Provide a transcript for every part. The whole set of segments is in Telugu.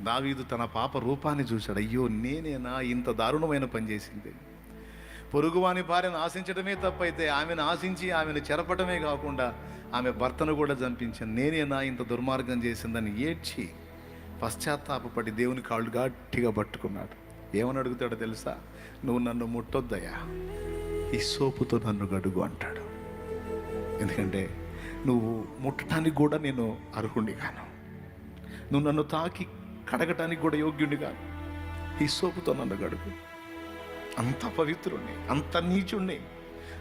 దావీదు తన పాప రూపాన్ని చూశాడు. అయ్యో, నేనేనా ఇంత దారుణమైన పని చేసింది? పొరుగువాని భార్యను ఆశించడమే తప్పైతే ఆమెను ఆశించి ఆమెను చెరపటమే కాకుండా ఆమె భర్తను కూడా చంపించాను. నేనేనా ఇంత దుర్మార్గం చేసిందని ఏడ్చి పశ్చాత్తాపపడి దేవుని కాళ్ళు గట్టిగా పట్టుకున్నాడు. ఏమని అడుగుతాడో తెలుసా? నువ్వు నన్ను ముట్టొద్దయ్యా, ఈ సోపుతో నన్ను గడుగు అంటాడు. ఎందుకంటే నువ్వు ముట్టడానికి కూడా నేను అర్హుణ్ణి కాను, నువ్వు నన్ను తాకి కడగటానికి కూడా యోగ్యుణ్ణి కాను, ఈ సోపుతో నన్ను గడుగు. అంత పవిత్రుణ్ణి, అంత నీచుణ్ణి,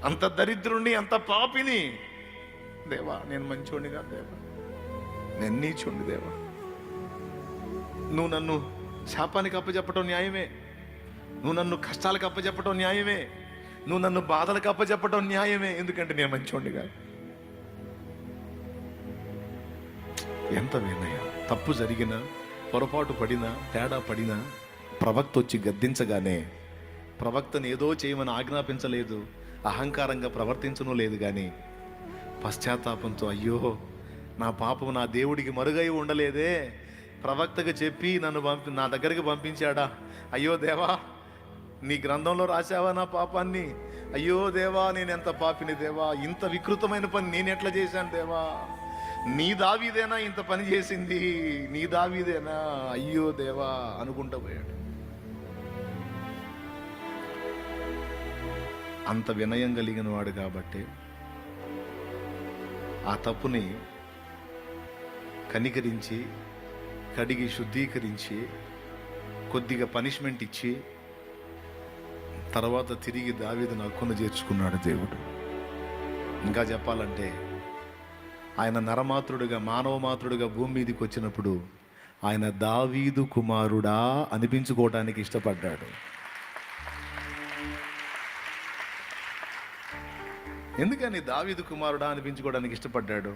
అంత దరిద్రుణ్ణి, అంత పాపిని. దేవా, నేను మంచోడిని కాదు దేవా, నేను నీచుణ్ణి దేవా. నువ్వు నన్ను శాపానికి అప్పచెప్పటం న్యాయమే, నువ్వు నన్ను కష్టాలకు అప్పచెప్పటం న్యాయమే, నువ్వు నన్ను బాధలకు అప్పచెప్పటం న్యాయమే, ఎందుకంటే నేను మంచోడిని కాదు. ఎంత వినయం! తప్పు జరిగినా, పొరపాటు పడినా, తేడా పడినా ప్రవక్త వచ్చి గద్దించగానే ప్రవక్తను ఏదో చేయమని ఆజ్ఞాపించలేదు, అహంకారంగా ప్రవర్తించను లేదు. కానీ పశ్చాత్తాపంతో, అయ్యో నా పాపం నా దేవుడికి మరుగై ఉండలేదే, ప్రవక్తగా చెప్పి నన్ను నా దగ్గరికి పంపించాడా? అయ్యో దేవా, నీ గ్రంథంలో రాశావా నా పాపాన్ని? అయ్యో దేవా, నేను ఎంత పాపిని దేవా, ఇంత వికృతమైన పని నేను ఎట్లా చేశాను దేవా? నీ దావీదేనా ఇంత పని చేసింది? నీ దావీదేనా? అయ్యో దేవా అనుకుంటా పోయాడు. అంత వినయం కలిగిన వాడు కాబట్టి ఆ తప్పుని కనికరించి, కడిగి శుద్ధీకరించి, కొద్దిగా పనిష్మెంట్ ఇచ్చి తర్వాత తిరిగి దావీదును హక్కును చేర్చుకున్నాడు దేవుడు. ఇంకా చెప్పాలంటే ఆయన నరమాత్రుడుగా, మానవమాత్రుడుగా భూమి మీదకి వచ్చినప్పుడు ఆయన దావీదు కుమారుడా అనిపించుకోవడానికి ఇష్టపడ్డాడు. ఎందుకని దావీదు కుమారుడా అనిపించుకోవడానికి ఇష్టపడ్డాడు?